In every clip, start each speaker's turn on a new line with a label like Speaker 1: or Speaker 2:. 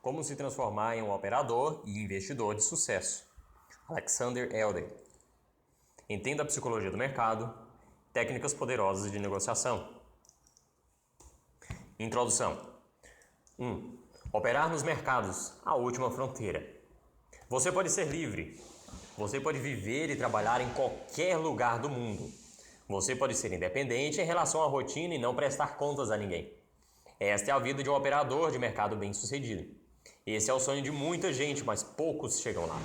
Speaker 1: Como se transformar em um operador e investidor de sucesso. Alexander Elder. Entenda a psicologia do mercado, técnicas poderosas de negociação. Introdução. 1. Operar nos mercados, a última fronteira. Você pode ser livre. Você pode viver e trabalhar em qualquer lugar do mundo. Você pode ser independente em relação à rotina e não prestar contas a ninguém. Esta é a vida de um operador de mercado bem-sucedido. Esse é o sonho de muita gente, mas poucos chegam lá.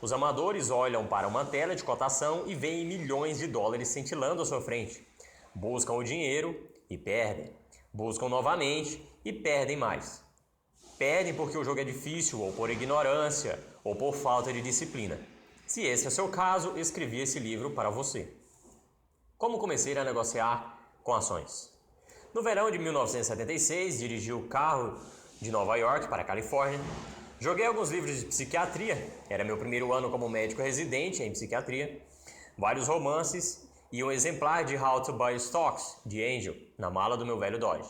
Speaker 1: Os amadores olham para uma tela de cotação e veem milhões de dólares cintilando à sua frente. Buscam o dinheiro e perdem. Buscam novamente e perdem mais. Perdem porque o jogo é difícil, ou por ignorância, ou por falta de disciplina. Se esse é o seu caso, escrevi esse livro para você. Como comecei a negociar com ações? No verão de 1976, dirigi o carro de Nova York para a Califórnia. Joguei alguns livros de psiquiatria, era meu primeiro ano como médico residente em psiquiatria, vários romances e um exemplar de How to Buy Stocks, de Angel, na mala do meu velho Dodge.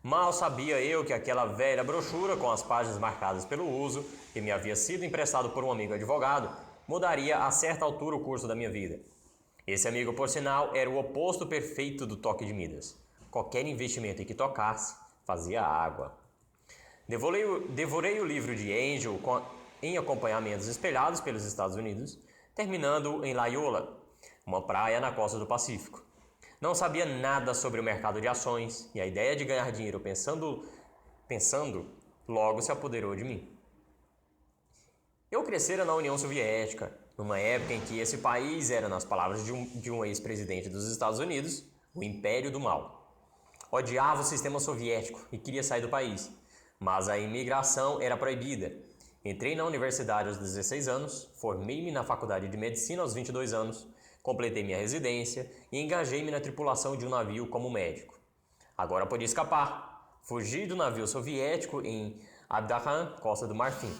Speaker 1: Mal sabia eu que aquela velha brochura com as páginas marcadas pelo uso, que me havia sido emprestado por um amigo advogado, mudaria a certa altura o curso da minha vida. Esse amigo, por sinal, era o oposto perfeito do toque de Midas. Qualquer investimento em que tocasse, fazia água. Devorei o livro de Angel em acompanhamentos espelhados pelos Estados Unidos, terminando em Loyola, uma praia na costa do Pacífico. Não sabia nada sobre o mercado de ações e a ideia de ganhar dinheiro pensando logo se apoderou de mim. Eu crescera na União Soviética, numa época em que esse país era, nas palavras de um ex-presidente dos Estados Unidos, o Império do Mal. Odiava o sistema soviético e queria sair do país, mas a imigração era proibida. Entrei na universidade aos 16 anos, formei-me na faculdade de medicina aos 22 anos, completei minha residência e engajei-me na tripulação de um navio como médico. Agora podia escapar. Fugi do navio soviético em Abdakhan, Costa do Marfim.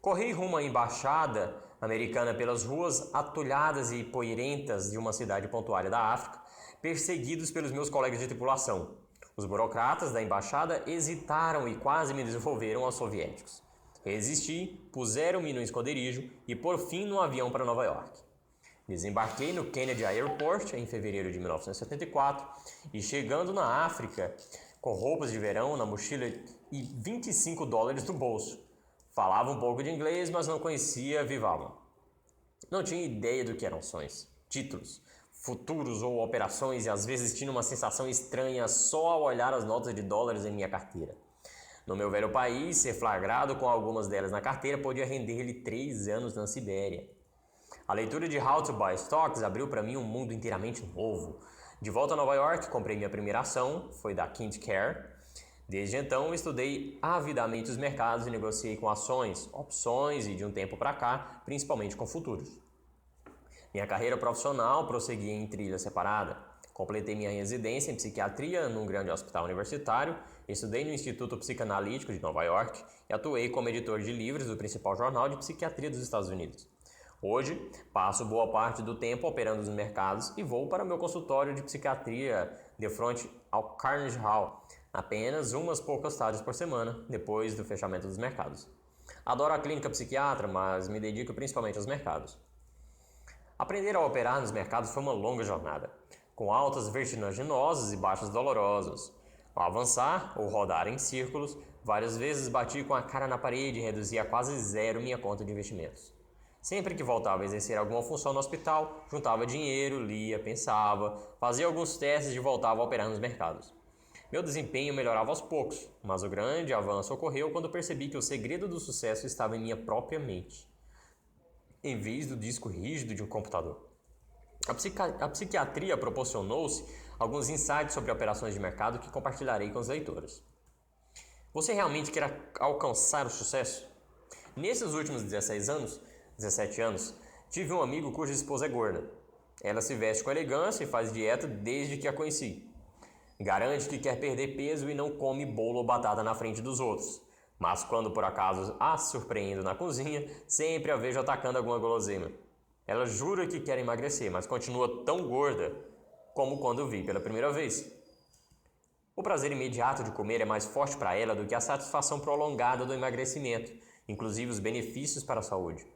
Speaker 1: Corri rumo à embaixada americana pelas ruas atulhadas e poeirentas de uma cidade pontuária da África, perseguidos pelos meus colegas de tripulação. Os burocratas da embaixada hesitaram e quase me desenvolveram aos soviéticos. Resisti, puseram-me no esconderijo e por fim no avião para Nova York. Desembarquei no Kennedy Airport em fevereiro de 1974 e chegando na África com roupas de verão na mochila e $25 no bolso. Falava um pouco de inglês, mas não conhecia viva alma. Não tinha ideia do que eram ações, títulos, futuros ou operações e às vezes tinha uma sensação estranha só ao olhar as notas de dólares em minha carteira. No meu velho país, ser flagrado com algumas delas na carteira podia render-lhe 3 anos na Sibéria. A leitura de How to Buy Stocks abriu para mim um mundo inteiramente novo. De volta a Nova York, comprei minha primeira ação, foi da KindCare. Desde então, estudei avidamente os mercados e negociei com ações, opções e, de um tempo para cá, principalmente com futuros. Minha carreira profissional prosseguia em trilha separada. Completei minha residência em psiquiatria num grande hospital universitário, estudei no Instituto Psicanalítico de Nova York e atuei como editor de livros do principal jornal de psiquiatria dos Estados Unidos. Hoje, passo boa parte do tempo operando nos mercados e vou para meu consultório de psiquiatria de frente ao Carnegie Hall, apenas umas poucas tardes por semana, depois do fechamento dos mercados. Adoro a clínica psiquiatra, mas me dedico principalmente aos mercados. Aprender a operar nos mercados foi uma longa jornada, com altas vertiginosas e baixas dolorosas. Ao avançar ou rodar em círculos, várias vezes bati com a cara na parede e reduzi a quase zero minha conta de investimentos. Sempre que voltava a exercer alguma função no hospital, juntava dinheiro, lia, pensava, fazia alguns testes e voltava a operar nos mercados. Meu desempenho melhorava aos poucos, mas o grande avanço ocorreu quando percebi que o segredo do sucesso estava em minha própria mente, em vez do disco rígido de um computador. A psiquiatria proporcionou-se alguns insights sobre operações de mercado que compartilharei com os leitores. Você realmente quer alcançar o sucesso? Nesses últimos 17 anos, tive um amigo cuja esposa é gorda. Ela se veste com elegância e faz dieta desde que a conheci. Garante que quer perder peso e não come bolo ou batata na frente dos outros. Mas quando por acaso a surpreendo na cozinha, sempre a vejo atacando alguma guloseima. Ela jura que quer emagrecer, mas continua tão gorda como quando vi pela primeira vez. O prazer imediato de comer é mais forte para ela do que a satisfação prolongada do emagrecimento, inclusive os benefícios para a saúde.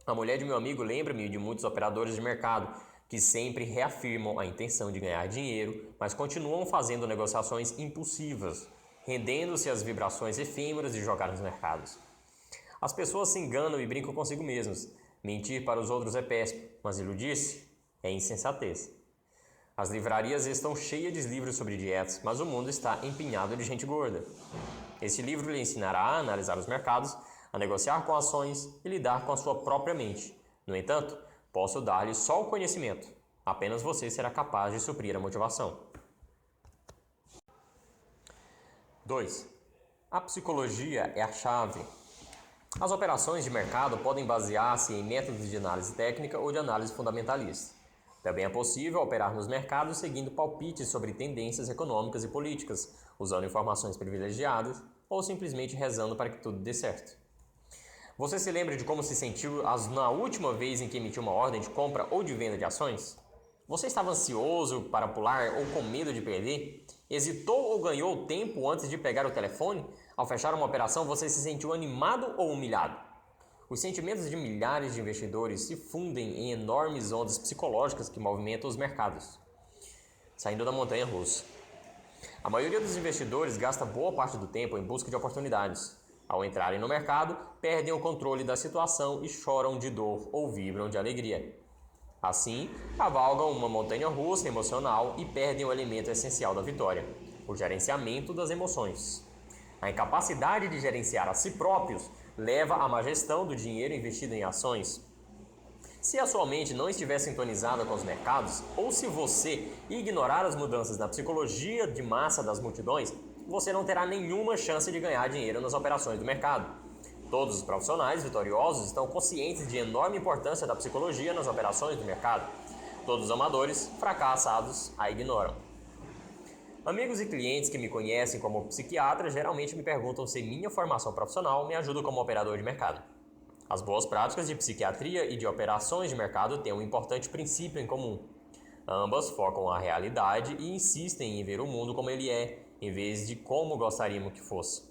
Speaker 1: A mulher de meu amigo lembra-me de muitos operadores de mercado que sempre reafirmam a intenção de ganhar dinheiro, mas continuam fazendo negociações impulsivas, rendendo-se às vibrações efêmeras de jogar nos mercados. As pessoas se enganam e brincam consigo mesmas. Mentir para os outros é péssimo, mas iludir-se é insensatez. As livrarias estão cheias de livros sobre dietas, mas o mundo está empenhado de gente gorda. Este livro lhe ensinará a analisar os mercados, a negociar com ações e lidar com a sua própria mente. No entanto, posso dar-lhe só o conhecimento. Apenas você será capaz de suprir a motivação. 2. A psicologia é a chave. As operações de mercado podem basear-se em métodos de análise técnica ou de análise fundamentalista. Também é possível operar nos mercados seguindo palpites sobre tendências econômicas e políticas, usando informações privilegiadas ou simplesmente rezando para que tudo dê certo. Você se lembra de como se sentiu na última vez em que emitiu uma ordem de compra ou de venda de ações? Você estava ansioso para pular ou com medo de perder? Hesitou ou ganhou tempo antes de pegar o telefone? Ao fechar uma operação, você se sentiu animado ou humilhado? Os sentimentos de milhares de investidores se fundem em enormes ondas psicológicas que movimentam os mercados. Saindo da montanha russa. A maioria dos investidores gasta boa parte do tempo em busca de oportunidades. Ao entrarem no mercado, perdem o controle da situação e choram de dor ou vibram de alegria. Assim, cavalgam uma montanha russa emocional e perdem o elemento essencial da vitória, o gerenciamento das emoções. A incapacidade de gerenciar a si próprios leva à má gestão do dinheiro investido em ações. Se a sua mente não estiver sintonizada com os mercados, ou se você ignorar as mudanças na psicologia de massa das multidões, você não terá nenhuma chance de ganhar dinheiro nas operações do mercado. Todos os profissionais vitoriosos estão conscientes de enorme importância da psicologia nas operações do mercado. Todos os amadores, fracassados, a ignoram. Amigos e clientes que me conhecem como psiquiatra geralmente me perguntam se minha formação profissional me ajuda como operador de mercado. As boas práticas de psiquiatria e de operações de mercado têm um importante princípio em comum. Ambas focam a realidade e insistem em ver o mundo como ele é, em vez de como gostaríamos que fosse.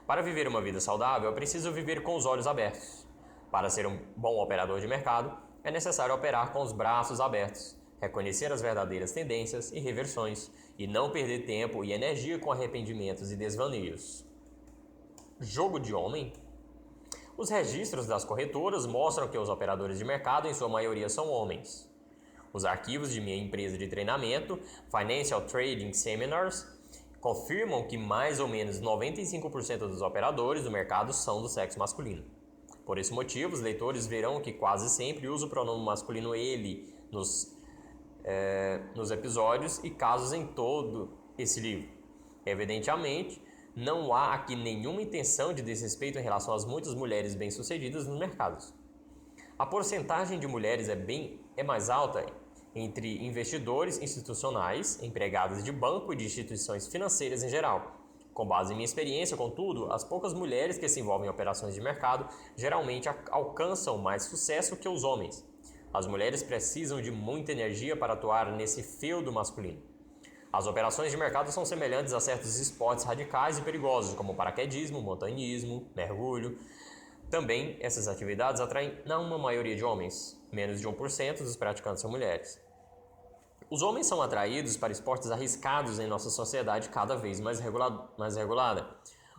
Speaker 1: Para viver uma vida saudável, é preciso viver com os olhos abertos. Para ser um bom operador de mercado, é necessário operar com os braços abertos, reconhecer as verdadeiras tendências e reversões, e não perder tempo e energia com arrependimentos e desvaneios. Jogo de homem? Os registros das corretoras mostram que os operadores de mercado, em sua maioria, são homens. Os arquivos de minha empresa de treinamento, Financial Trading Seminars, confirmam que mais ou menos 95% dos operadores do mercado são do sexo masculino. Por esse motivo, os leitores verão que quase sempre uso o pronome masculino ele nos episódios e casos em todo esse livro. Evidentemente, não há aqui nenhuma intenção de desrespeito em relação às muitas mulheres bem-sucedidas nos mercados. A porcentagem de mulheres é mais alta entre investidores institucionais, empregadas de banco e de instituições financeiras em geral. Com base em minha experiência, contudo, as poucas mulheres que se envolvem em operações de mercado geralmente alcançam mais sucesso que os homens. As mulheres precisam de muita energia para atuar nesse feudo masculino. As operações de mercado são semelhantes a certos esportes radicais e perigosos, como paraquedismo, montanhismo, mergulho. Também, essas atividades atraem não uma maioria de homens, menos de 1% dos praticantes são mulheres. Os homens são atraídos para esportes arriscados em nossa sociedade cada vez mais regulada.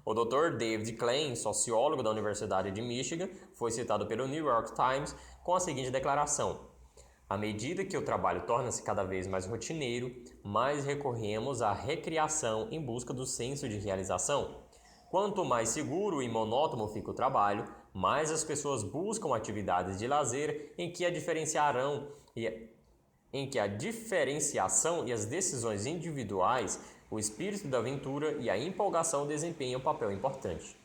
Speaker 1: O Dr. David Klein, sociólogo da Universidade de Michigan, foi citado pelo New York Times com a seguinte declaração: à medida que o trabalho torna-se cada vez mais rotineiro, mais recorremos à recreação em busca do senso de realização. Quanto mais seguro e monótono fica o trabalho, mais as pessoas buscam atividades de lazer em que a diferenciação e as decisões individuais, o espírito da aventura e a empolgação desempenham um papel importante.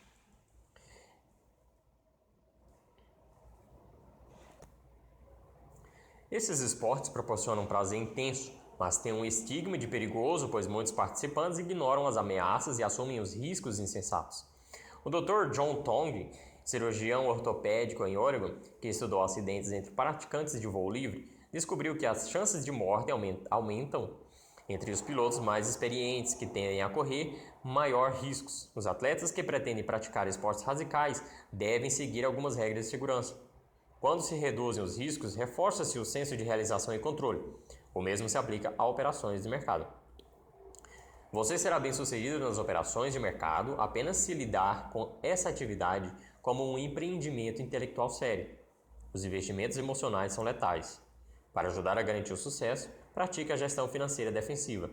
Speaker 1: Esses esportes proporcionam um prazer intenso, mas têm um estigma de perigoso, pois muitos participantes ignoram as ameaças e assumem os riscos insensatos. O Dr. John Tong, cirurgião ortopédico em Oregon, que estudou acidentes entre praticantes de voo livre, descobriu que as chances de morte aumentam Entre os pilotos mais experientes que tendem a correr maior riscos, os atletas que pretendem praticar esportes radicais devem seguir algumas regras de segurança. Quando se reduzem os riscos, reforça-se o senso de realização e controle. O mesmo se aplica a operações de mercado. Você será bem-sucedido nas operações de mercado apenas se lidar com essa atividade como um empreendimento intelectual sério. Os investimentos emocionais são letais. Para ajudar a garantir o sucesso, pratique a gestão financeira defensiva.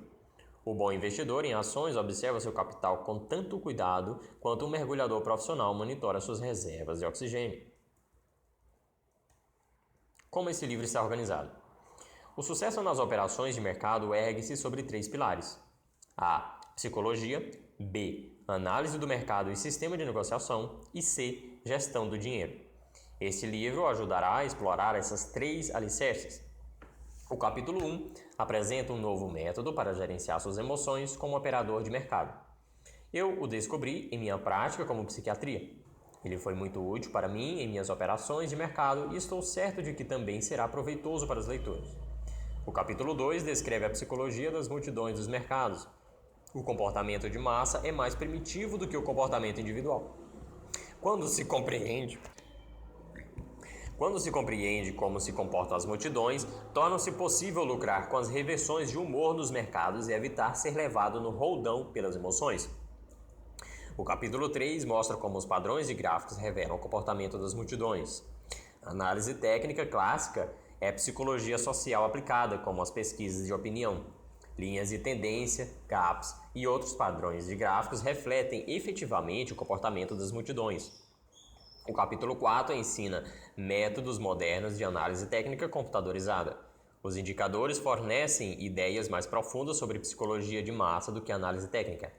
Speaker 1: O bom investidor em ações observa seu capital com tanto cuidado quanto um mergulhador profissional monitora suas reservas de oxigênio. Como esse livro está organizado? O sucesso nas operações de mercado ergue-se sobre 3 pilares: A. Psicologia, B. Análise do mercado e sistema de negociação e C. Gestão do dinheiro. Este livro ajudará a explorar essas 3 alicerces. O capítulo 1 apresenta um novo método para gerenciar suas emoções como operador de mercado. Eu o descobri em minha prática como psiquiatria. Ele foi muito útil para mim em minhas operações de mercado e estou certo de que também será proveitoso para os leitores. O capítulo 2 descreve a psicologia das multidões dos mercados. O comportamento de massa é mais primitivo do que o comportamento individual. Quando se compreende como se comportam as multidões, torna-se possível lucrar com as reversões de humor nos mercados e evitar ser levado no roldão pelas emoções. O capítulo 3 mostra como os padrões de gráficos revelam o comportamento das multidões. A análise técnica clássica é psicologia social aplicada, como as pesquisas de opinião. Linhas de tendência, gaps e outros padrões de gráficos refletem efetivamente o comportamento das multidões. O capítulo 4 ensina métodos modernos de análise técnica computadorizada. Os indicadores fornecem ideias mais profundas sobre psicologia de massa do que a análise técnica.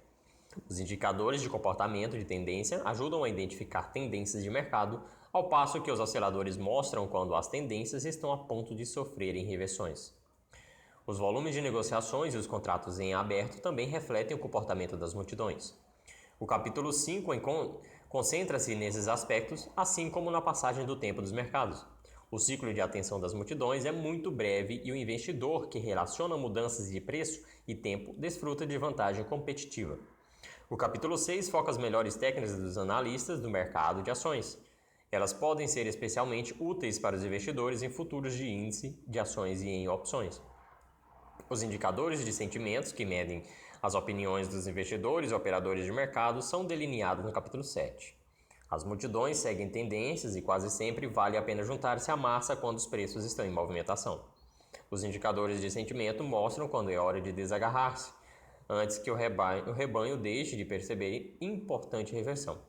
Speaker 1: Os indicadores de comportamento de tendência ajudam a identificar tendências de mercado, ao passo que os osciladores mostram quando as tendências estão a ponto de sofrerem reversões. Os volumes de negociações e os contratos em aberto também refletem o comportamento das multidões. O capítulo 5 concentra-se nesses aspectos, assim como na passagem do tempo dos mercados. O ciclo de atenção das multidões é muito breve e o investidor que relaciona mudanças de preço e tempo desfruta de vantagem competitiva. O capítulo 6 foca as melhores técnicas dos analistas do mercado de ações. Elas podem ser especialmente úteis para os investidores em futuros de índice de ações e em opções. Os indicadores de sentimentos que medem as opiniões dos investidores e operadores de mercado são delineados no capítulo 7. As multidões seguem tendências e quase sempre vale a pena juntar-se à massa quando os preços estão em movimentação. Os indicadores de sentimento mostram quando é hora de desagarrar-se, antes que o rebanho deixe de perceber importante reversão.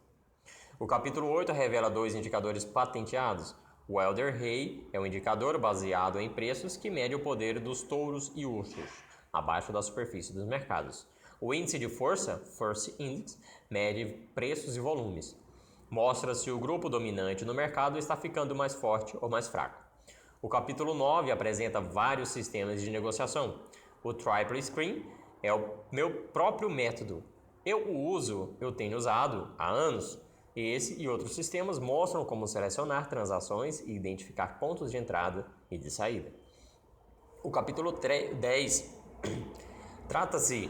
Speaker 1: O capítulo 8 revela 2 indicadores patenteados. O Elder Hay é um indicador baseado em preços que mede o poder dos touros e ursos, abaixo da superfície dos mercados. O índice de força, Force Index, mede preços e volumes. Mostra se o grupo dominante no mercado está ficando mais forte ou mais fraco. O capítulo 9 apresenta vários sistemas de negociação. O Triple Screen é o meu próprio método. Eu tenho usado há anos. Esse e outros sistemas mostram como selecionar transações e identificar pontos de entrada e de saída. O capítulo 10 trata-se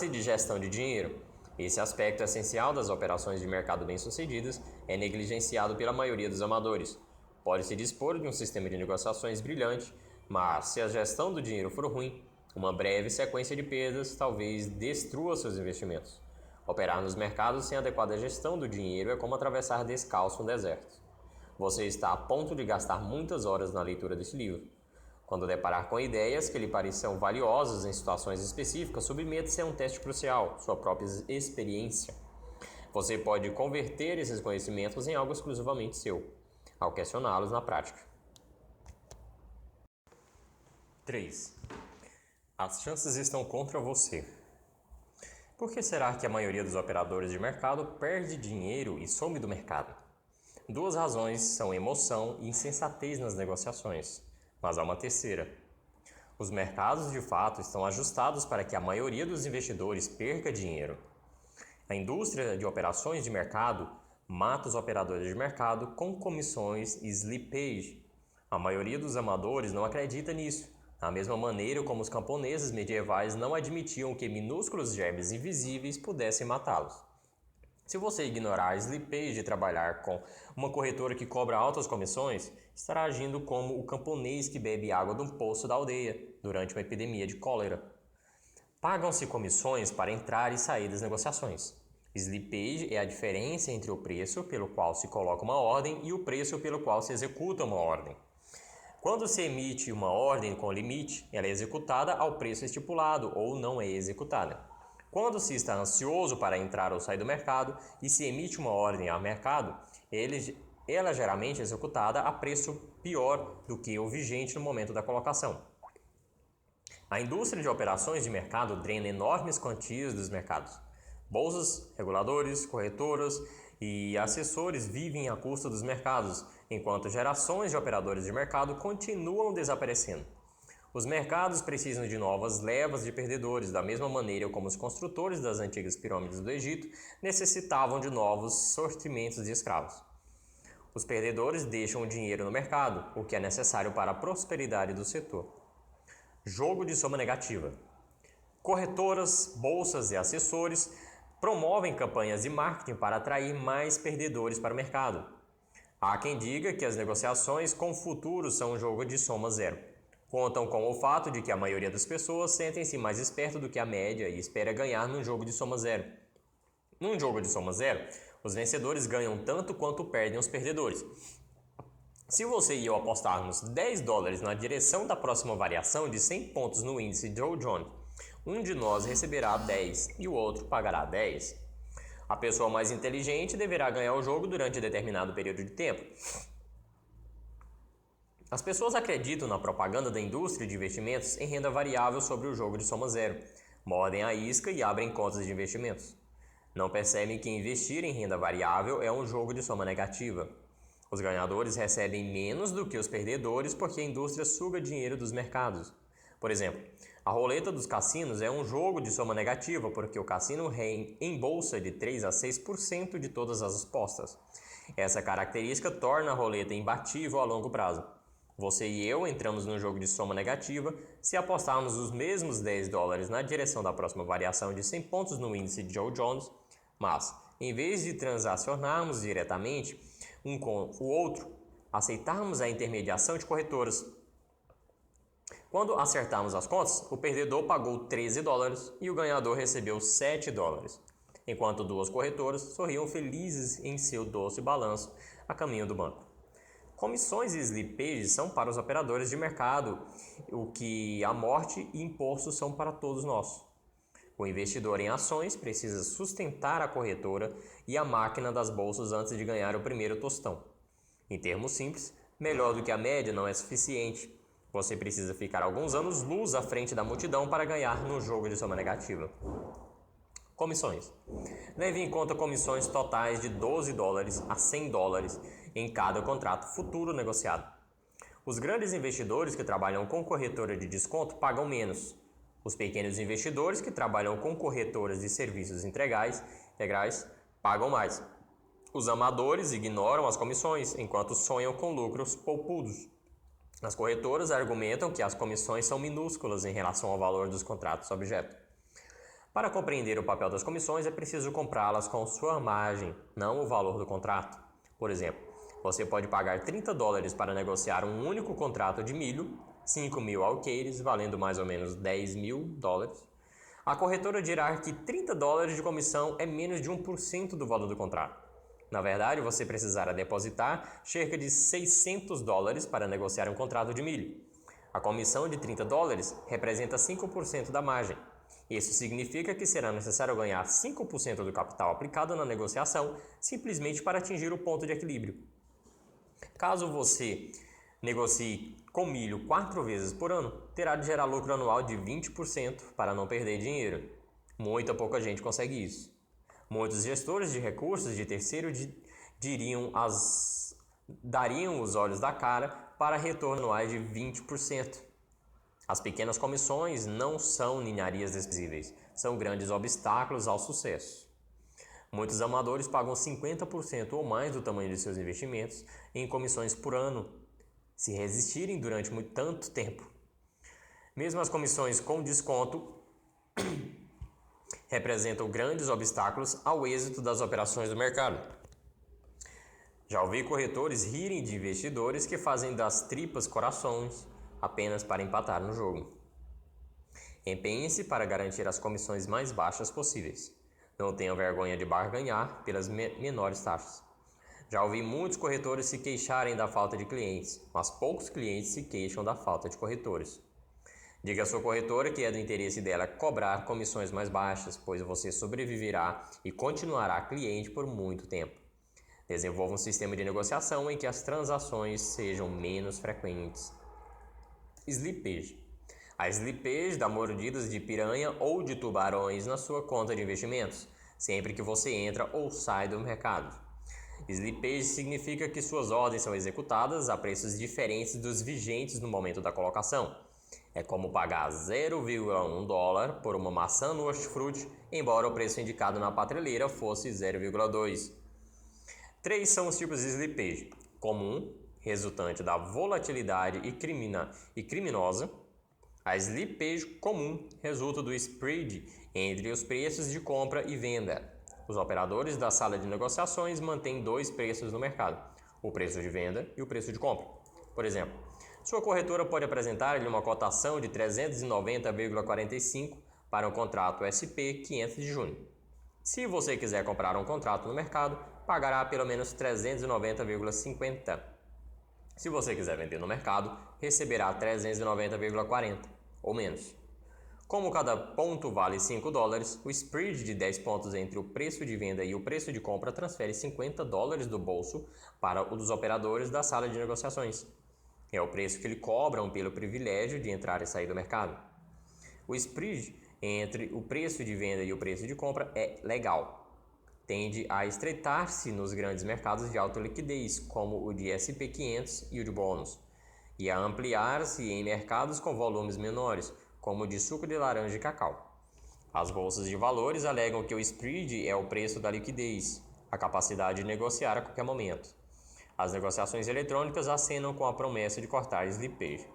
Speaker 1: de gestão de dinheiro. Esse aspecto essencial das operações de mercado bem-sucedidas é negligenciado pela maioria dos amadores. Pode-se dispor de um sistema de negociações brilhante, mas se a gestão do dinheiro for ruim, uma breve sequência de perdas talvez destrua seus investimentos. Operar nos mercados sem adequada gestão do dinheiro é como atravessar descalço um deserto. Você está a ponto de gastar muitas horas na leitura desse livro. Quando deparar com ideias que lhe pareçam valiosas em situações específicas, submeta-se a um teste crucial, sua própria experiência. Você pode converter esses conhecimentos em algo exclusivamente seu, ao questioná-los na prática. 3. As chances estão contra você. Por que será que a maioria dos operadores de mercado perde dinheiro e some do mercado? 2 razões são emoção e insensatez nas negociações, mas há uma terceira. Os mercados de fato estão ajustados para que a maioria dos investidores perca dinheiro. A indústria de operações de mercado mata os operadores de mercado com comissões e slippage. A maioria dos amadores não acredita nisso, da mesma maneira como os camponeses medievais não admitiam que minúsculos germes invisíveis pudessem matá-los. Se você ignorar a slipage de trabalhar com uma corretora que cobra altas comissões, estará agindo como o camponês que bebe água de um poço da aldeia durante uma epidemia de cólera. Pagam-se comissões para entrar e sair das negociações. Slippage é a diferença entre o preço pelo qual se coloca uma ordem e o preço pelo qual se executa uma ordem. Quando se emite uma ordem com limite, ela é executada ao preço estipulado ou não é executada. Quando se está ansioso para entrar ou sair do mercado e se emite uma ordem ao mercado, ela geralmente é executada a preço pior do que o vigente no momento da colocação. A indústria de operações de mercado drena enormes quantias dos mercados. Bolsas, reguladores, corretoras e assessores vivem à custa dos mercados, enquanto gerações de operadores de mercado continuam desaparecendo. Os mercados precisam de novas levas de perdedores, da mesma maneira como os construtores das antigas pirâmides do Egito necessitavam de novos sortimentos de escravos. Os perdedores deixam o dinheiro no mercado, o que é necessário para a prosperidade do setor. Jogo de soma negativa. Corretoras, bolsas e assessores promovem campanhas de marketing para atrair mais perdedores para o mercado. Há quem diga que as negociações com o futuro são um jogo de soma zero. Contam com o fato de que a maioria das pessoas sentem-se mais esperto do que a média e espera ganhar num jogo de soma zero. Num jogo de soma zero, os vencedores ganham tanto quanto perdem os perdedores. Se você e eu apostarmos $10 na direção da próxima variação de 100 pontos no índice Dow Jones, um de nós receberá 10 e o outro pagará 10. A pessoa mais inteligente deverá ganhar o jogo durante determinado período de tempo. As pessoas acreditam na propaganda da indústria de investimentos em renda variável sobre o jogo de soma zero, mordem a isca e abrem contas de investimentos. Não percebem que investir em renda variável é um jogo de soma negativa. Os ganhadores recebem menos do que os perdedores porque a indústria suga dinheiro dos mercados. Por exemplo, a roleta dos cassinos é um jogo de soma negativa porque o cassino reembolsa de 3 a 6% de todas as apostas. Essa característica torna a roleta imbatível a longo prazo. Você e eu entramos no jogo de soma negativa se apostarmos os mesmos $10 na direção da próxima variação de 100 pontos no índice Dow Jones, mas, em vez de transacionarmos diretamente um com o outro, aceitarmos a intermediação de corretoras. Quando acertarmos as contas, o perdedor pagou $13 e o ganhador recebeu $7, enquanto duas corretoras sorriam felizes em seu doce balanço a caminho do banco. Comissões e slippage são para os operadores de mercado, o que a morte e impostos são para todos nós. O investidor em ações precisa sustentar a corretora e a máquina das bolsas antes de ganhar o primeiro tostão. Em termos simples, melhor do que a média não é suficiente. Você precisa ficar alguns anos luz à frente da multidão para ganhar no jogo de soma negativa. Comissões. Leve em conta comissões totais de $12 a $100 em cada contrato futuro negociado. Os grandes investidores que trabalham com corretora de desconto pagam menos. Os pequenos investidores que trabalham com corretoras de serviços integrais pagam mais. Os amadores ignoram as comissões enquanto sonham com lucros poupudos. As corretoras argumentam que as comissões são minúsculas em relação ao valor dos contratos objeto. Para compreender o papel das comissões, é preciso comprá-las com sua margem, não o valor do contrato. Por exemplo, você pode pagar $30 para negociar um único contrato de milho, 5.000 alqueires, valendo mais ou menos $10.000. A corretora dirá que $30 de comissão é menos de 1% do valor do contrato. Na verdade, você precisará depositar cerca de $600 para negociar um contrato de milho. A comissão de $30 representa 5% da margem. Isso significa que será necessário ganhar 5% do capital aplicado na negociação simplesmente para atingir o ponto de equilíbrio. Caso você negocie com milho 4 vezes por ano, terá de gerar lucro anual de 20% para não perder dinheiro. Muita pouca gente consegue isso. Muitos gestores de recursos de terceiro dariam os olhos da cara para retorno anuais de 20%. As pequenas comissões não são ninharias desprezíveis, são grandes obstáculos ao sucesso. Muitos amadores pagam 50% ou mais do tamanho de seus investimentos em comissões por ano. se resistirem durante tanto tempo. Mesmo as comissões com desconto representam grandes obstáculos ao êxito das operações do mercado. Já ouvi corretores rirem de investidores que fazem das tripas corações apenas para empatar no jogo. Empenhe-se para garantir as comissões mais baixas possíveis. Não tenha vergonha de barganhar pelas menores taxas. Já ouvi muitos corretores se queixarem da falta de clientes, mas poucos clientes se queixam da falta de corretores. Diga à sua corretora que é do interesse dela cobrar comissões mais baixas, pois você sobreviverá e continuará cliente por muito tempo. Desenvolva um sistema de negociação em que as transações sejam menos frequentes. Slippage. A slippage dá mordidas de piranha ou de tubarões na sua conta de investimentos, sempre que você entra ou sai do mercado. Slippage significa que suas ordens são executadas a preços diferentes dos vigentes no momento da colocação. É como pagar $0,1 por uma maçã no hortifruti, embora o preço indicado na prateleira fosse 0,2. 3 são os tipos de slippage: comum, resultante da volatilidade e criminosa. A slippage comum resulta do spread entre os preços de compra e venda. Os operadores da sala de negociações mantêm 2 preços no mercado: o preço de venda e o preço de compra. Por exemplo, sua corretora pode apresentar-lhe uma cotação de 390,45 para um contrato SP 500 de junho. Se você quiser comprar um contrato no mercado, pagará pelo menos 390,50. Se você quiser vender no mercado, receberá 390,40 ou menos. Como cada ponto vale $5, o spread de 10 pontos entre o preço de venda e o preço de compra transfere $50 do bolso para os operadores da sala de negociações. É o preço que lhe cobram pelo privilégio de entrar e sair do mercado. O spread entre o preço de venda e o preço de compra é legal. Tende a estreitar-se nos grandes mercados de alta liquidez, como o de SP 500 e o de bônus, e a ampliar-se em mercados com volumes menores, como o de suco de laranja e cacau. As bolsas de valores alegam que o spread é o preço da liquidez, a capacidade de negociar a qualquer momento. As negociações eletrônicas acenam com a promessa de cortar a slippage.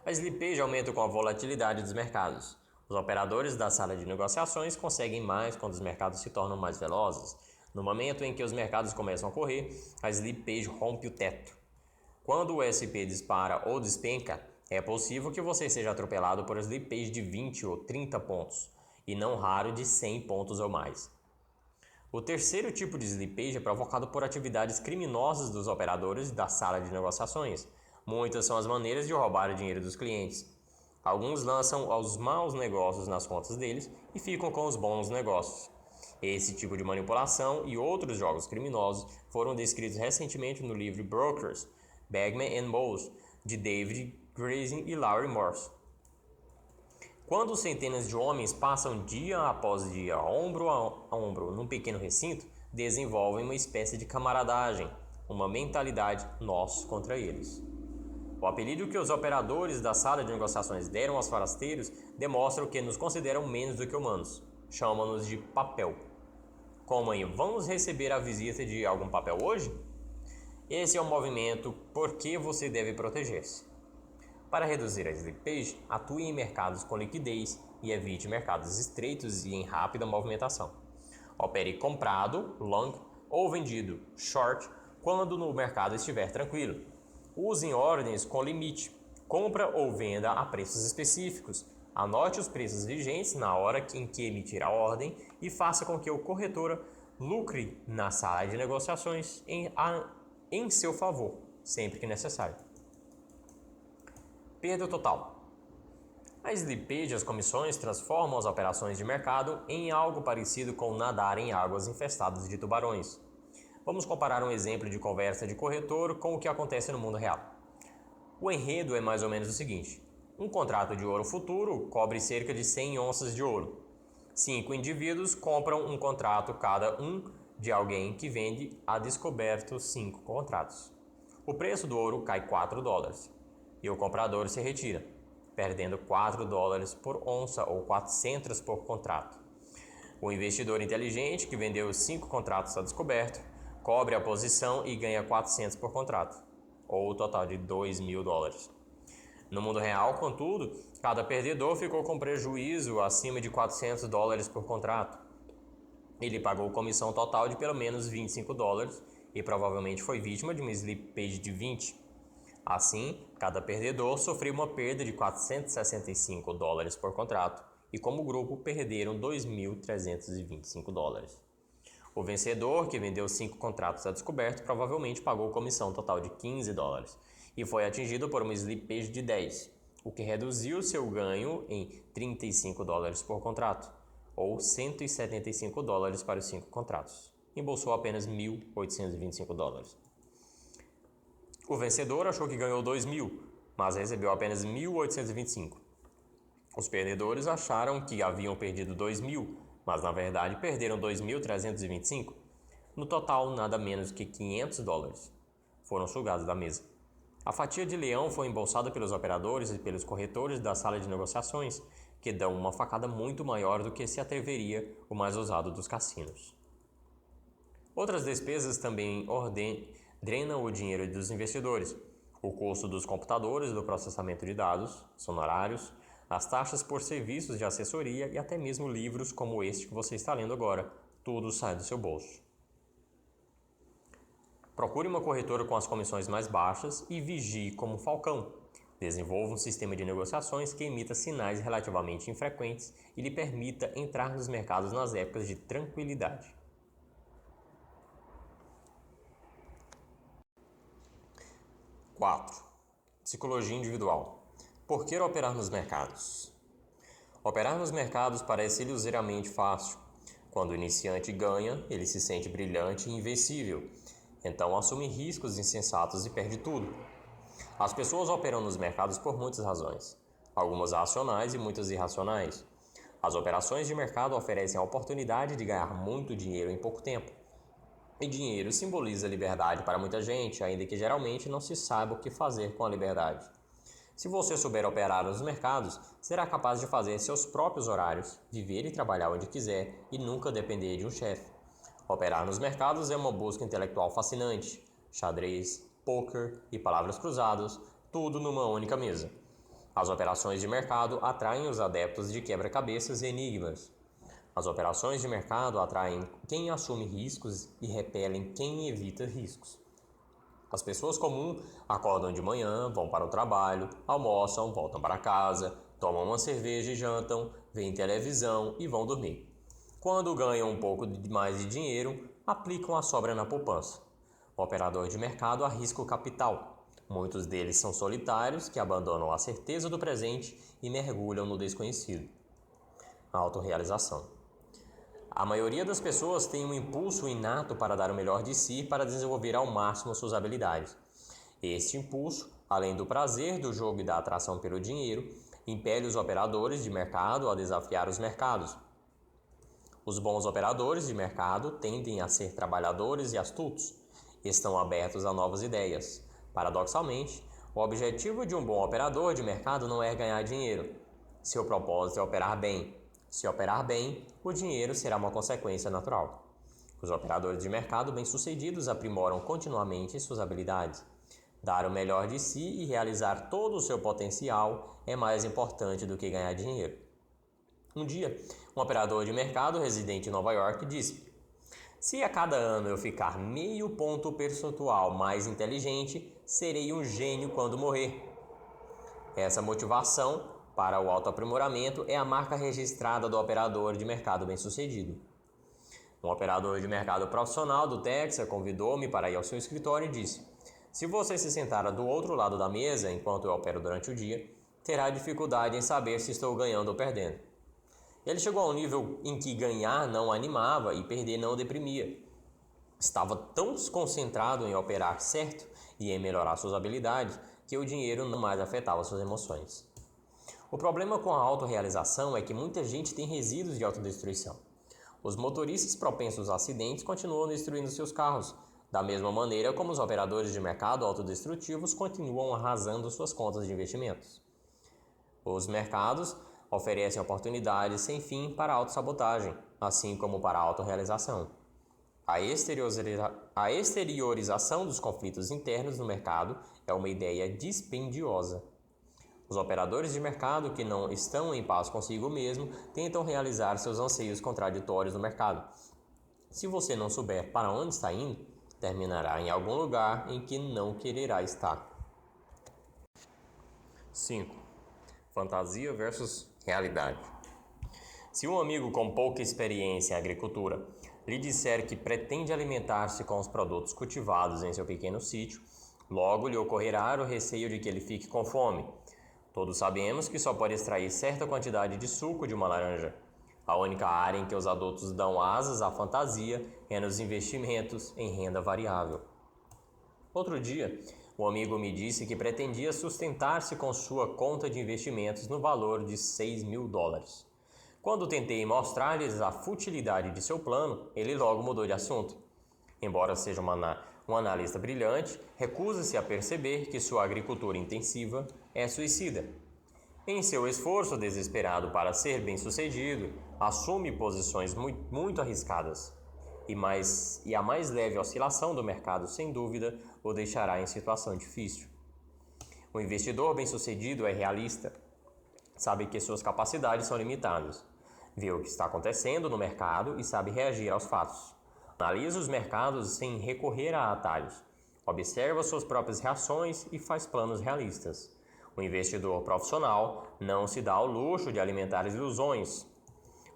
Speaker 1: A slippage aumenta com a volatilidade dos mercados. Os operadores da sala de negociações conseguem mais quando os mercados se tornam mais velozes. No momento em que os mercados começam a correr, a slippage rompe o teto. Quando o SP dispara ou despenca, é possível que você seja atropelado por slippage de 20 ou 30 pontos, e não raro de 100 pontos ou mais. O terceiro tipo de slippage é provocado por atividades criminosas dos operadores da sala de negociações. Muitas são as maneiras de roubar o dinheiro dos clientes. Alguns lançam os maus negócios nas contas deles e ficam com os bons negócios. Esse tipo de manipulação e outros jogos criminosos foram descritos recentemente no livro Brokers, Bagman and Bowles, de David Grazing e Larry Morse. Quando centenas de homens passam dia após dia, ombro a ombro, num pequeno recinto, desenvolvem uma espécie de camaradagem, uma mentalidade nós contra eles. O apelido que os operadores da sala de negociações deram aos forasteiros demonstra que nos consideram menos do que humanos. Chamam-nos de papel. Como em vamos receber a visita de algum papel hoje? Esse é o movimento por que você deve proteger-se. Para reduzir a slippage, atue em mercados com liquidez e evite mercados estreitos e em rápida movimentação. Opere comprado, long, ou vendido, short, quando no mercado estiver tranquilo. Use ordens com limite, compra ou venda a preços específicos. Anote os preços vigentes na hora em que emitir a ordem e faça com que o corretor lucre na sala de negociações em seu favor, sempre que necessário. Perda total. A slippage e as comissões transformam as operações de mercado em algo parecido com nadar em águas infestadas de tubarões. Vamos comparar um exemplo de conversa de corretor com o que acontece no mundo real. O enredo é mais ou menos o seguinte: um contrato de ouro futuro cobre cerca de 100 onças de ouro. 5 indivíduos compram um contrato cada um de alguém que vende a descoberto 5 contratos. O preço do ouro cai $4 e o comprador se retira, perdendo $4 por onça ou 400 por contrato. O investidor inteligente que vendeu os 5 contratos a descoberto cobre a posição e ganha 400 por contrato. ou o total de $2.000. No mundo real, contudo, cada perdedor ficou com prejuízo acima de $400 por contrato. Ele pagou comissão total de pelo menos $25 e provavelmente foi vítima de uma slippage de 20. Assim, cada perdedor sofreu uma perda de $465 por contrato e, como grupo, perderam $2.325. O vencedor, que vendeu 5 contratos a descoberto, provavelmente pagou comissão total de $15 e foi atingido por uma slippage de 10, o que reduziu seu ganho em $35 por contrato, ou $175 para os 5 contratos. Embolsou apenas $1.825. O vencedor achou que ganhou $2.000, mas recebeu apenas $1.825. Os perdedores acharam que haviam perdido $2.000, mas na verdade perderam $2.325. No total, nada menos que $500 foram sugados da mesa. A fatia de leão foi embolsada pelos operadores e pelos corretores da sala de negociações, que dão uma facada muito maior do que se atreveria o mais ousado dos cassinos. Outras despesas também drenam o dinheiro dos investidores. O custo dos computadores, do processamento de dados, os honorários, as taxas por serviços de assessoria e até mesmo livros como este que você está lendo agora. Tudo sai do seu bolso. Procure uma corretora com as comissões mais baixas e vigie como um falcão. Desenvolva um sistema de negociações que emita sinais relativamente infrequentes e lhe permita entrar nos mercados nas épocas de tranquilidade. 4. Psicologia individual. Por que operar nos mercados? Operar nos mercados parece ilusoriamente fácil. Quando o iniciante ganha, ele se sente brilhante e invencível. Então assume riscos insensatos e perde tudo. As pessoas operam nos mercados por muitas razões, algumas racionais e muitas irracionais. As operações de mercado oferecem a oportunidade de ganhar muito dinheiro em pouco tempo. E dinheiro simboliza liberdade para muita gente, ainda que geralmente não se saiba o que fazer com a liberdade. Se você souber operar nos mercados, será capaz de fazer seus próprios horários, viver e trabalhar onde quiser e nunca depender de um chefe. Operar nos mercados é uma busca intelectual fascinante. Xadrez, pôquer e palavras cruzadas, tudo numa única mesa. As operações de mercado atraem os adeptos de quebra-cabeças e enigmas. As operações de mercado atraem quem assume riscos e repelem quem evita riscos. As pessoas comuns acordam de manhã, vão para o trabalho, almoçam, voltam para casa, tomam uma cerveja e jantam, veem televisão e vão dormir. Quando ganham um pouco mais de dinheiro, aplicam a sobra na poupança. O operador de mercado arrisca o capital. Muitos deles são solitários que abandonam a certeza do presente e mergulham no desconhecido. A autorrealização. A maioria das pessoas tem um impulso inato para dar o melhor de si para desenvolver ao máximo suas habilidades. Este impulso, além do prazer do jogo e da atração pelo dinheiro, impele os operadores de mercado a desafiar os mercados. Os bons operadores de mercado tendem a ser trabalhadores e astutos. Estão abertos a novas ideias. Paradoxalmente, o objetivo de um bom operador de mercado não é ganhar dinheiro. Seu propósito é operar bem. Se operar bem, o dinheiro será uma consequência natural. Os operadores de mercado bem-sucedidos aprimoram continuamente suas habilidades. Dar o melhor de si e realizar todo o seu potencial é mais importante do que ganhar dinheiro. Um dia, um operador de mercado residente em Nova York disse: "Se a cada ano eu ficar meio ponto percentual mais inteligente, serei um gênio quando morrer." Essa motivação para o autoaprimoramento é a marca registrada do operador de mercado bem-sucedido. Um operador de mercado profissional do Texas convidou-me para ir ao seu escritório e disse: "Se você se sentar do outro lado da mesa enquanto eu opero durante o dia, terá dificuldade em saber se estou ganhando ou perdendo." Ele chegou a um nível em que ganhar não animava e perder não deprimia. Estava tão concentrado em operar certo e em melhorar suas habilidades que o dinheiro não mais afetava suas emoções. O problema com a autorrealização é que muita gente tem resíduos de autodestruição. Os motoristas propensos a acidentes continuam destruindo seus carros, da mesma maneira como os operadores de mercado autodestrutivos continuam arrasando suas contas de investimentos. Os mercados oferecem oportunidades sem fim para a autossabotagem, assim como para a autorrealização. A exteriorização dos conflitos internos no mercado é uma ideia dispendiosa. Os operadores de mercado que não estão em paz consigo mesmo tentam realizar seus anseios contraditórios no mercado. Se você não souber para onde está indo, terminará em algum lugar em que não quererá estar. 5. Fantasia versus realidade. Se um amigo com pouca experiência em agricultura lhe disser que pretende alimentar-se com os produtos cultivados em seu pequeno sítio, logo lhe ocorrerá o receio de que ele fique com fome. Todos sabemos que só pode extrair certa quantidade de suco de uma laranja. A única área em que os adultos dão asas à fantasia é nos investimentos em renda variável. Outro dia, um amigo me disse que pretendia sustentar-se com sua conta de investimentos no valor de $6.000. Quando tentei mostrar-lhes a futilidade de seu plano, ele logo mudou de assunto. Embora seja um analista brilhante, recusa-se a perceber que sua agricultura intensiva é suicida. Em seu esforço desesperado para ser bem-sucedido, assume posições muito arriscadas. E a mais leve oscilação do mercado, sem dúvida, o deixará em situação difícil. O investidor bem-sucedido é realista. Sabe que suas capacidades são limitadas. Vê o que está acontecendo no mercado e sabe reagir aos fatos. Analisa os mercados sem recorrer a atalhos. Observa suas próprias reações e faz planos realistas. O investidor profissional não se dá ao luxo de alimentar ilusões.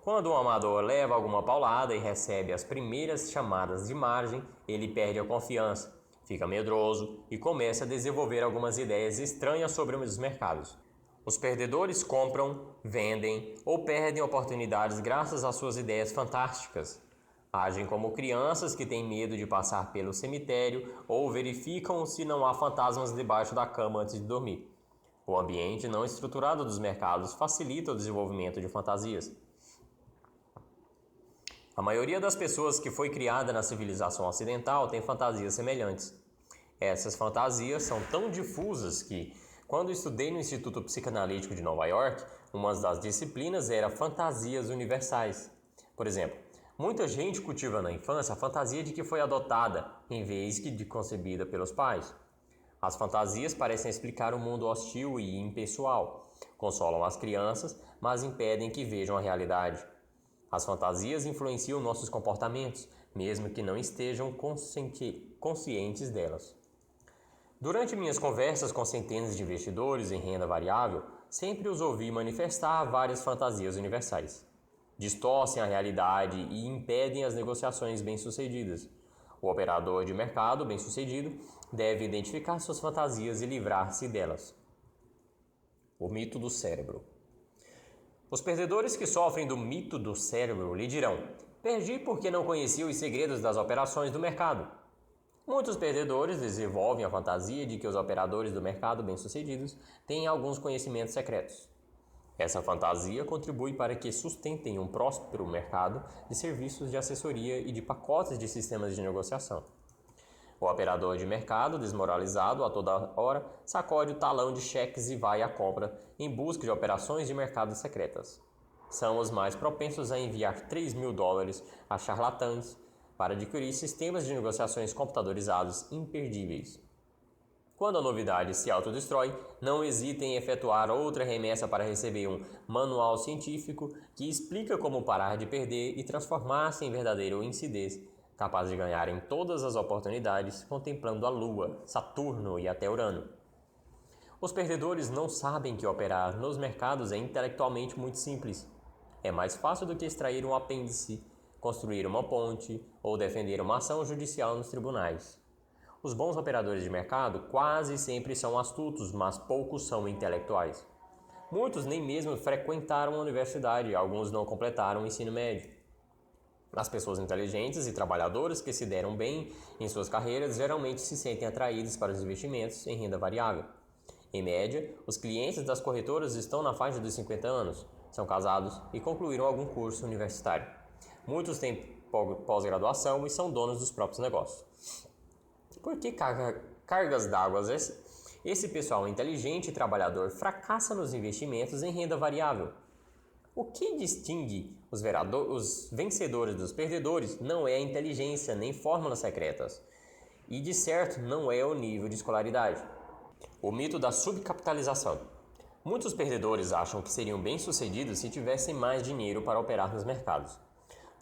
Speaker 1: Quando um amador leva alguma paulada e recebe as primeiras chamadas de margem, ele perde a confiança, fica medroso e começa a desenvolver algumas ideias estranhas sobre os mercados. Os perdedores compram, vendem ou perdem oportunidades graças às suas ideias fantásticas. Agem como crianças que têm medo de passar pelo cemitério ou verificam se não há fantasmas debaixo da cama antes de dormir. O ambiente não estruturado dos mercados facilita o desenvolvimento de fantasias. A maioria das pessoas que foi criada na civilização ocidental tem fantasias semelhantes. Essas fantasias são tão difusas que, quando estudei no Instituto Psicanalítico de Nova York, uma das disciplinas era fantasias universais. Por exemplo, muita gente cultiva na infância a fantasia de que foi adotada, em vez de concebida pelos pais. As fantasias parecem explicar um mundo hostil e impessoal, consolam as crianças, mas impedem que vejam a realidade. As fantasias influenciam nossos comportamentos, mesmo que não estejam conscientes delas. Durante minhas conversas com centenas de investidores em renda variável, sempre os ouvi manifestar várias fantasias universais. Distorcem a realidade e impedem as negociações bem-sucedidas. O operador de mercado bem-sucedido deve identificar suas fantasias e livrar-se delas. O mito do cérebro. Os perdedores que sofrem do mito do cérebro lhe dirão: perdi porque não conhecia os segredos das operações do mercado. Muitos perdedores desenvolvem a fantasia de que os operadores do mercado bem-sucedidos têm alguns conhecimentos secretos. Essa fantasia contribui para que sustentem um próspero mercado de serviços de assessoria e de pacotes de sistemas de negociação. O operador de mercado, desmoralizado a toda hora, sacode o talão de cheques e vai à compra em busca de operações de mercado secretas. São os mais propensos a enviar $3.000 a charlatães para adquirir sistemas de negociações computadorizados imperdíveis. Quando a novidade se autodestrói, não hesitem em efetuar outra remessa para receber um manual científico que explica como parar de perder e transformar-se em verdadeiro incidez, capaz de ganhar em todas as oportunidades, contemplando a Lua, Saturno e até Urano. Os perdedores não sabem que operar nos mercados é intelectualmente muito simples. É mais fácil do que extrair um apêndice, construir uma ponte ou defender uma ação judicial nos tribunais. Os bons operadores de mercado quase sempre são astutos, mas poucos são intelectuais. Muitos nem mesmo frequentaram a universidade, alguns não completaram o ensino médio. As pessoas inteligentes e trabalhadoras que se deram bem em suas carreiras geralmente se sentem atraídos para os investimentos em renda variável. Em média, os clientes das corretoras estão na faixa dos 50 anos, são casados e concluíram algum curso universitário. Muitos têm pós-graduação e são donos dos próprios negócios. Por que cargas d'água esse pessoal inteligente e trabalhador fracassa nos investimentos em renda variável? O que distingue os vencedores dos perdedores não é a inteligência nem fórmulas secretas. E de certo não é o nível de escolaridade. O mito da subcapitalização. Muitos perdedores acham que seriam bem-sucedidos se tivessem mais dinheiro para operar nos mercados.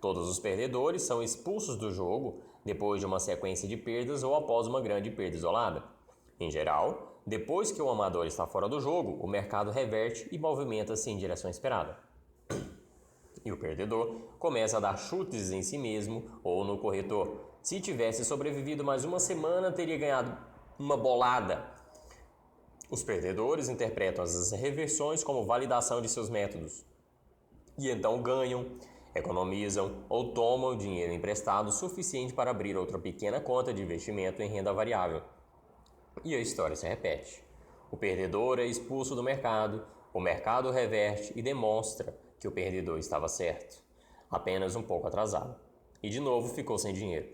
Speaker 1: Todos os perdedores são expulsos do jogo depois de uma sequência de perdas ou após uma grande perda isolada. Em geral, depois que o amador está fora do jogo, o mercado reverte e movimenta-se em direção esperada. E o perdedor começa a dar chutes em si mesmo ou no corretor. Se tivesse sobrevivido mais uma semana, teria ganhado uma bolada. Os perdedores interpretam as reversões como validação de seus métodos. E então ganham, economizam ou tomam dinheiro emprestado suficiente para abrir outra pequena conta de investimento em renda variável. E a história se repete. O perdedor é expulso do mercado, o mercado reverte e demonstra que o perdedor estava certo, apenas um pouco atrasado. E de novo ficou sem dinheiro.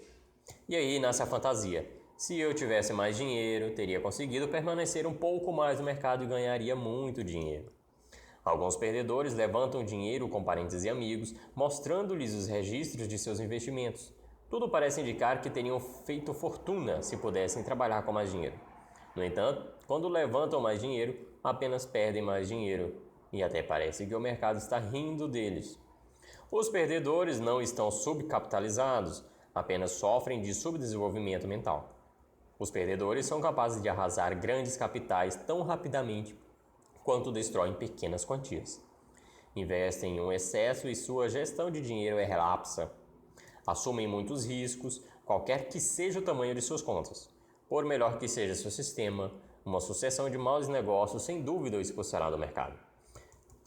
Speaker 1: E aí nasce a fantasia. Se eu tivesse mais dinheiro, teria conseguido permanecer um pouco mais no mercado e ganharia muito dinheiro. Alguns perdedores levantam dinheiro com parentes e amigos, mostrando-lhes os registros de seus investimentos. Tudo parece indicar que teriam feito fortuna se pudessem trabalhar com mais dinheiro. No entanto, quando levantam mais dinheiro, apenas perdem mais dinheiro. E até parece que o mercado está rindo deles. Os perdedores não estão subcapitalizados, apenas sofrem de subdesenvolvimento mental. Os perdedores são capazes de arrasar grandes capitais tão rapidamente quanto destroem pequenas quantias. Investem em um excesso e sua gestão de dinheiro é relapsa. Assumem muitos riscos, qualquer que seja o tamanho de suas contas. Por melhor que seja seu sistema, uma sucessão de maus negócios sem dúvida o expulsará do mercado.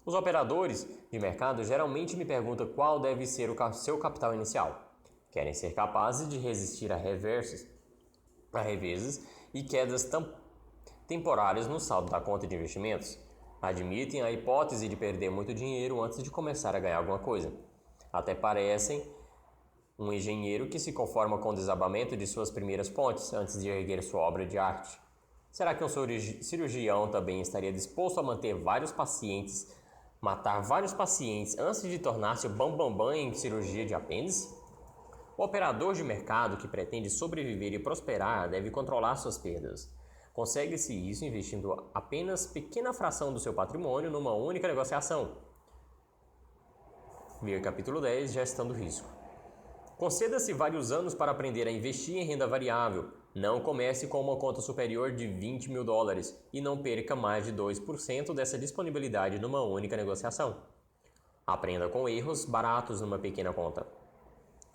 Speaker 1: Os operadores de mercado geralmente me perguntam qual deve ser o seu capital inicial. Querem ser capazes de resistir a reveses e quedas temporárias no saldo da conta de investimentos. Admitem a hipótese de perder muito dinheiro antes de começar a ganhar alguma coisa. Até parecem um engenheiro que se conforma com o desabamento de suas primeiras pontes antes de erguer sua obra de arte. Será que um cirurgião também estaria disposto a matar vários pacientes antes de tornar-se o bambambam em cirurgia de apêndice? O operador de mercado que pretende sobreviver e prosperar deve controlar suas perdas. Consegue-se isso investindo apenas pequena fração do seu patrimônio numa única negociação. Ver capítulo 10, Gestão do Risco. Conceda-se vários anos para aprender a investir em renda variável. Não comece com uma conta superior de $20.000 e não perca mais de 2% dessa disponibilidade numa única negociação. Aprenda com erros baratos numa pequena conta.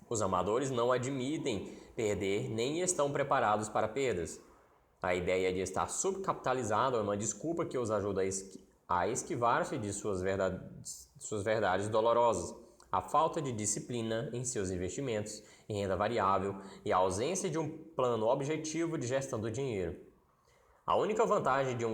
Speaker 1: Os amadores não admitem perder nem estão preparados para perdas. A ideia de estar subcapitalizado é uma desculpa que os ajuda a esquivar-se de suas verdades dolorosas. A falta de disciplina em seus investimentos em renda variável e a ausência de um plano objetivo de gestão do dinheiro. A única vantagem de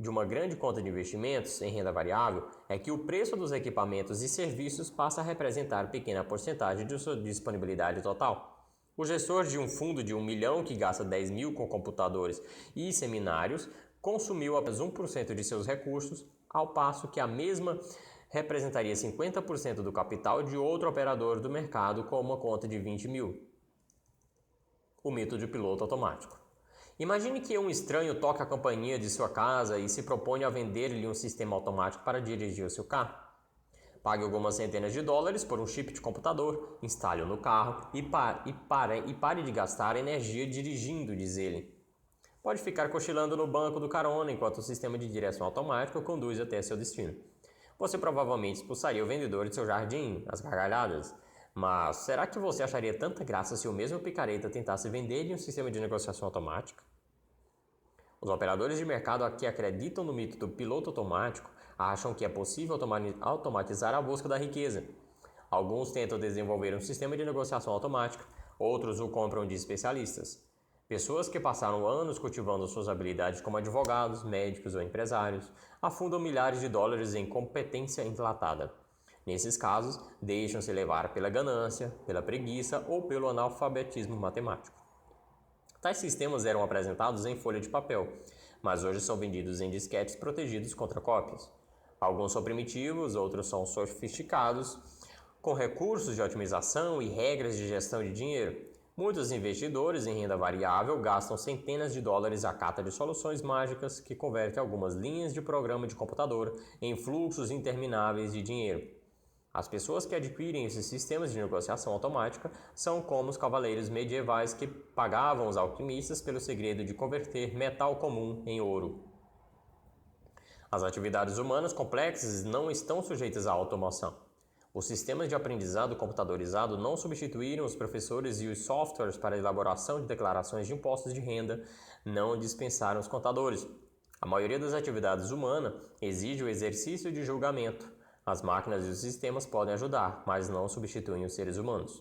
Speaker 1: uma grande conta de investimentos em renda variável é que o preço dos equipamentos e serviços passa a representar pequena porcentagem de sua disponibilidade total. O gestor de um fundo de 1 milhão que gasta 10 mil com computadores e seminários consumiu apenas 1% de seus recursos, ao passo que a mesma representaria 50% do capital de outro operador do mercado com uma conta de 20 mil. O mito de piloto automático. Imagine que um estranho toca a campainha de sua casa e se propõe a vender-lhe um sistema automático para dirigir o seu carro. Pague algumas centenas de dólares por um chip de computador, instale-o no carro e pare de gastar energia dirigindo, diz ele. Pode ficar cochilando no banco do carona enquanto o sistema de direção automática conduz até seu destino. Você provavelmente expulsaria o vendedor de seu jardim, às gargalhadas. Mas será que você acharia tanta graça se o mesmo picareta tentasse vender-lhe um sistema de negociação automática? Os operadores de mercado que acreditam no mito do piloto automático acham que é possível automatizar a busca da riqueza. Alguns tentam desenvolver um sistema de negociação automática, outros o compram de especialistas. Pessoas que passaram anos cultivando suas habilidades como advogados, médicos ou empresários afundam milhares de dólares em competência enlatada. Nesses casos, deixam-se levar pela ganância, pela preguiça ou pelo analfabetismo matemático. Tais sistemas eram apresentados em folha de papel, mas hoje são vendidos em disquetes protegidos contra cópias. Alguns são primitivos, outros são sofisticados. Com recursos de otimização e regras de gestão de dinheiro, muitos investidores em renda variável gastam centenas de dólares à cata de soluções mágicas que convertem algumas linhas de programa de computador em fluxos intermináveis de dinheiro. As pessoas que adquirem esses sistemas de negociação automática são como os cavaleiros medievais que pagavam os alquimistas pelo segredo de converter metal comum em ouro. As atividades humanas complexas não estão sujeitas à automação. Os sistemas de aprendizado computadorizado não substituíram os professores e os softwares para a elaboração de declarações de impostos de renda, não dispensaram os contadores. A maioria das atividades humanas exige o exercício de julgamento. As máquinas e os sistemas podem ajudar, mas não substituem os seres humanos.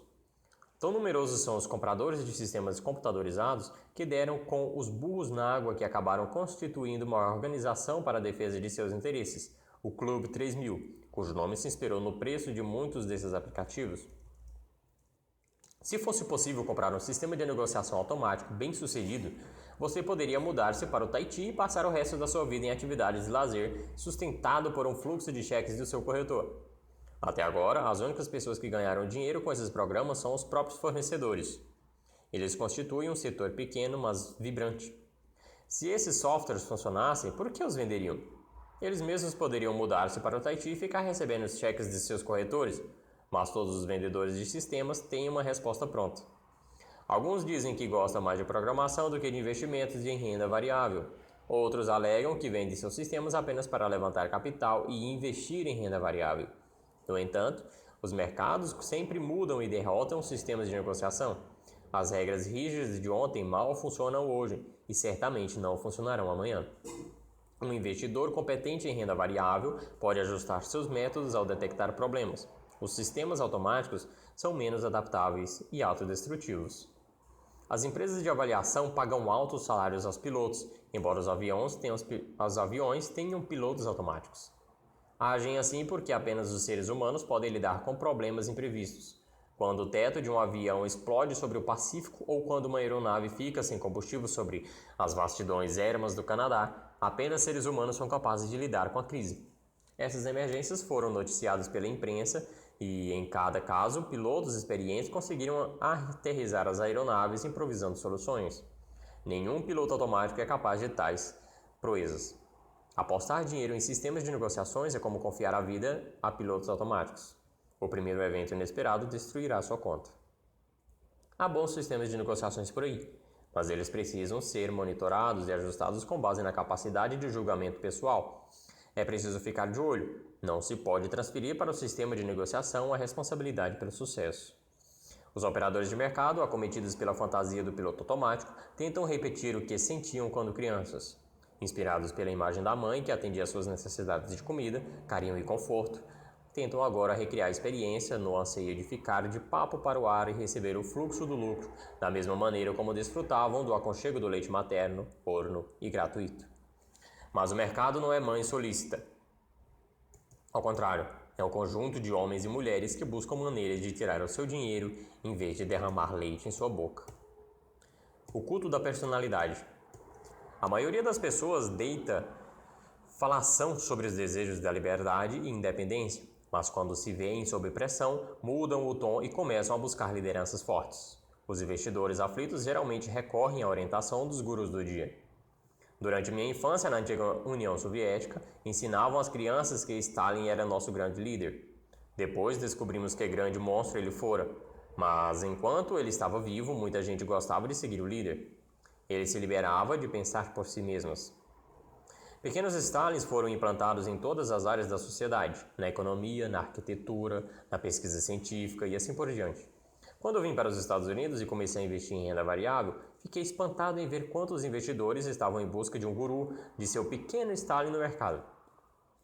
Speaker 1: Tão numerosos são os compradores de sistemas computadorizados que deram com os burros na água que acabaram constituindo uma organização para a defesa de seus interesses, o Clube 3000, cujo nome se inspirou no preço de muitos desses aplicativos. Se fosse possível comprar um sistema de negociação automático bem-sucedido, você poderia mudar-se para o Tahiti e passar o resto da sua vida em atividades de lazer, sustentado por um fluxo de cheques do seu corretor. Até agora, as únicas pessoas que ganharam dinheiro com esses programas são os próprios fornecedores. Eles constituem um setor pequeno, mas vibrante. Se esses softwares funcionassem, por que os venderiam? Eles mesmos poderiam mudar-se para o Tahiti e ficar recebendo os cheques de seus corretores, mas todos os vendedores de sistemas têm uma resposta pronta. Alguns dizem que gostam mais de programação do que de investimentos em renda variável. Outros alegam que vendem seus sistemas apenas para levantar capital e investir em renda variável. No entanto, os mercados sempre mudam e derrotam os sistemas de negociação. As regras rígidas de ontem mal funcionam hoje e certamente não funcionarão amanhã. Um investidor competente em renda variável pode ajustar seus métodos ao detectar problemas. Os sistemas automáticos são menos adaptáveis e autodestrutivos. As empresas de avaliação pagam altos salários aos pilotos, embora os aviões tenham pilotos automáticos. Agem assim porque apenas os seres humanos podem lidar com problemas imprevistos. Quando o teto de um avião explode sobre o Pacífico ou quando uma aeronave fica sem combustível sobre as vastidões ermas do Canadá, apenas seres humanos são capazes de lidar com a crise. Essas emergências foram noticiadas pela imprensa e, em cada caso, pilotos experientes conseguiram aterrissar as aeronaves improvisando soluções. Nenhum piloto automático é capaz de tais proezas. Apostar dinheiro em sistemas de negociações é como confiar a vida a pilotos automáticos. O primeiro evento inesperado destruirá sua conta. Há bons sistemas de negociações por aí, mas eles precisam ser monitorados e ajustados com base na capacidade de julgamento pessoal. É preciso ficar de olho. Não se pode transferir para o sistema de negociação a responsabilidade pelo sucesso. Os operadores de mercado, acometidos pela fantasia do piloto automático, tentam repetir o que sentiam quando crianças. Inspirados pela imagem da mãe que atendia às suas necessidades de comida, carinho e conforto, tentam agora recriar a experiência no anseio de ficar de papo para o ar e receber o fluxo do lucro, da mesma maneira como desfrutavam do aconchego do leite materno, morno e gratuito. Mas o mercado não é mãe solícita. Ao contrário, é um conjunto de homens e mulheres que buscam maneiras de tirar o seu dinheiro em vez de derramar leite em sua boca. O culto da personalidade. A maioria das pessoas deita falação sobre os desejos da liberdade e independência, mas quando se veem sob pressão, mudam o tom e começam a buscar lideranças fortes. Os investidores aflitos geralmente recorrem à orientação dos gurus do dia. Durante minha infância na antiga União Soviética, ensinavam às crianças que Stalin era nosso grande líder. Depois descobrimos que grande monstro ele fora, mas enquanto ele estava vivo, muita gente gostava de seguir o líder. Ele se liberava de pensar por si mesmos. Pequenos Stalins foram implantados em todas as áreas da sociedade, na economia, na arquitetura, na pesquisa científica e assim por diante. Quando eu vim para os Estados Unidos e comecei a investir em renda variável, fiquei espantado em ver quantos investidores estavam em busca de um guru de seu pequeno Stalin no mercado.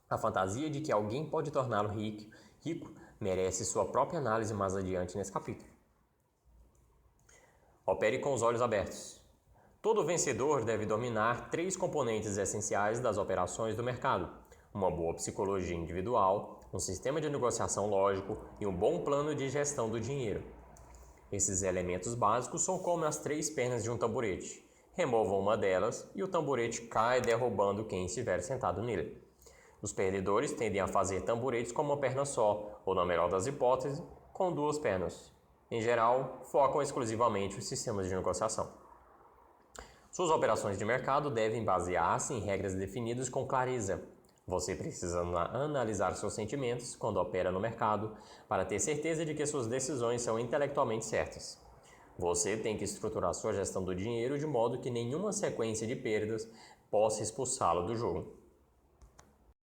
Speaker 1: A fantasia de que alguém pode torná-lo rico merece sua própria análise mais adiante nesse capítulo. Opere com os olhos abertos. Todo vencedor deve dominar 3 componentes essenciais das operações do mercado: uma boa psicologia individual, um sistema de negociação lógico e um bom plano de gestão do dinheiro. Esses elementos básicos são como as 3 pernas de um tamborete. Removam uma delas e o tamborete cai derrubando quem estiver sentado nele. Os perdedores tendem a fazer tamboretes com uma perna só, ou, na melhor das hipóteses, com duas pernas. Em geral, focam exclusivamente os sistemas de negociação. Suas operações de mercado devem basear-se em regras definidas com clareza. Você precisa analisar seus sentimentos quando opera no mercado para ter certeza de que suas decisões são intelectualmente certas. Você tem que estruturar sua gestão do dinheiro de modo que nenhuma sequência de perdas possa expulsá-lo do jogo.